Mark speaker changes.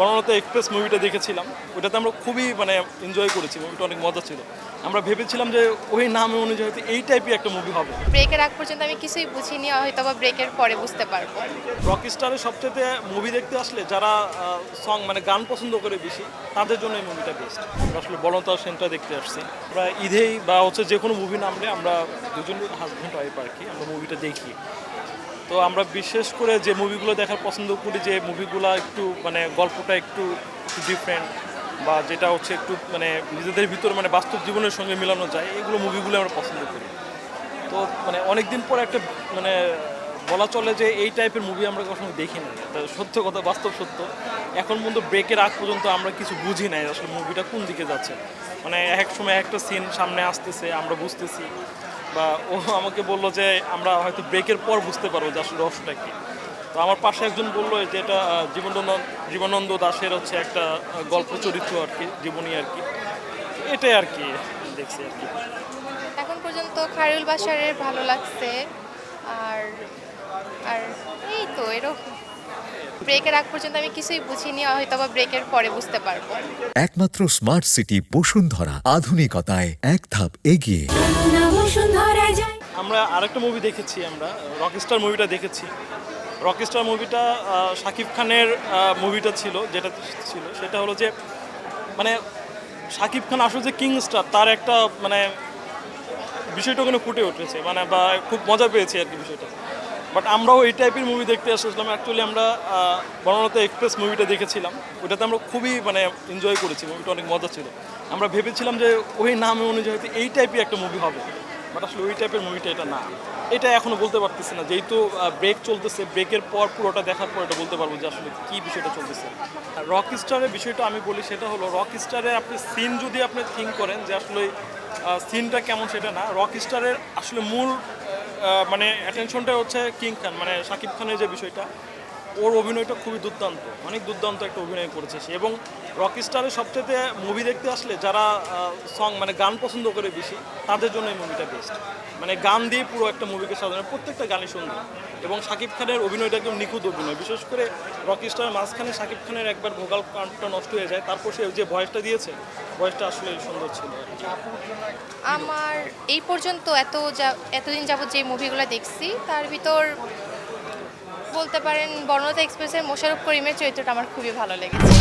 Speaker 1: Banalata express মুভিটা দেখেছিলাম, ওটাতে আমরা খুবই এনজয় করেছি, মুভিটা অনেক মজা ছিল। আমরা ভেবেছিলাম যে ওই নামে অনুযায়ী হয়তো এই টাইপের একটা মুভি হবে।
Speaker 2: ব্রেকের আগ পর্যন্ত আমি কিছুই বুঝিনি, হয়তো বা ব্রেকের পরে বুঝতে পারবো।
Speaker 1: রকস্টারের সবচেয়ে মুভি দেখতে আসলে যারা সং গান পছন্দ করে বেশি, তাদের জন্য এই মুভিটা বেস্ট। আমরা আসলে বনলতা সেনটা দেখতে আসছি, আমরা ঈদেই বা যে কোনো মুভি নামলে আমরা দুজন হাজব্যান্ড ওয়াইফ আর কি আমরা মুভিটা দেখি। তো আমরা বিশেষ করে যে মুভিগুলো দেখার পছন্দ করি, যে মুভিগুলো একটু গল্পটা একটু ডিফারেন্ট, বা যেটা হচ্ছে একটু নিজেদের ভিতর বাস্তব জীবনের সঙ্গে মেলানো যায়, এগুলো মুভিগুলো আমরা পছন্দ করি। তো অনেক দিন পর একটা বলা চলে যে এই টাইপের মুভি আমরা কখনো দেখি না। সত্য কথা, বাস্তব সত্য, এখন পর্যন্ত ব্রেকের আগ পর্যন্ত আমরা কিছু বুঝি নাই আসলে মুভিটা কোন দিকে যাচ্ছে। এক সময় একটা সিন সামনে আসতেছে, আমরা বুঝতেছি, বা ও আমাকে বললো যে আমরা হয়তো ব্রেকের পর বুঝতে পারবো যে আসলে রহস্যটা কী। তো আমার পাশে একজন বললো যে এটা জীবনানন্দ দাশের হচ্ছে একটা গল্প চরিত্র আর কি, জীবনী আর কি, এটাই আর কি দেখছি আর কি।
Speaker 2: এখন পর্যন্ত খায়রুল বাশারের ভালো লাগছে, আর আর এই তো এরকম। ব্রেকের আগ পর্যন্ত আমি কিছুই বুঝিনি, হয়তো বা ব্রেকের পরে বুঝতে পারবো।
Speaker 3: একমাত্র স্মার্ট সিটি বসুন্ধরা, আধুনিকতায় এক ধাপ এগিয়ে।
Speaker 1: আমরা আরেকটা মুভি দেখেছি, আমরা রকস্টার মুভিটা দেখেছি। রকস্টার মুভিটা শাকিব খানের মুভিটা ছিল, যেটা ছিল সেটা হলো যে শাকিব খান আসলে যে কিং স্টার, তার একটা বিষয়টা ওখানে ফুটে উঠেছে, বা খুব মজা পেয়েছি আর কি বিষয়টা। বাট আমরাও এই টাইপের মুভি দেখতে আসছিলাম। অ্যাকচুয়ালি আমরা বনলতা এক্সপ্রেস মুভিটা দেখেছিলাম, ওটাতে আমরা খুবই এনজয় করেছি, মুভিটা অনেক মজা ছিল। আমরা ভেবেছিলাম যে ওই নামে অনুযায়ী হয়তো এই টাইপের একটা মুভি হবে, বাট আসলে ওই টাইপের মুভিটা এটা না। এটা এখনও বলতে পারতেছি না, যেহেতু ব্রেক চলতেছে, ব্রেকের পর পুরোটা দেখার পর এটা বলতে পারবো যে আসলে কী বিষয়টা চলতেছে। আর রকস্টারের বিষয়টা আমি বলি, সেটা হলো রকস্টারে আপনি সিন যদি আপনি থিঙ্ক করেন যে আসলে সিনটা কেমন, সেটা না। রকস্টারের আসলে মূল অ্যাটেনশনটা হচ্ছে কিং খান, শাকিব খানের যে বিষয়টা, ওর অভিনয়টা খুবই দুর্দান্ত, অনেক দুর্দান্ত একটা অভিনয় করেছে সে। এবং রকস্টারের সবচেয়ে মুভি দেখতে আসলে যারা সং গান পছন্দ করে বেশি, তাদের জন্য এই মুভিটা বেস্ট। গান দিয়ে পুরো একটা মুভিকে সাজানো, প্রত্যেকটা গানই সুন্দর। এবং শাকিব খানের অভিনয়টা একদম নিখুঁত অভিনয়, বিশেষ করে রকস্টারের মাঝখানে শাকিব খানের একবার ভোকাল কার্ডটা নষ্ট হয়ে যায়, তারপর সে যে ভয়েসটা দিয়েছে, ভয়েসটা আসলে সুন্দর ছিল।
Speaker 2: আমার এই পর্যন্ত এতদিন যাবত যে মুভিগুলো দেখছি, তার ভিতর বলতে পারেন বনলতা এক্সপ্রেসের মোশাররফ করিমের চরিত্রটা আমার খুবই ভালো লেগেছে।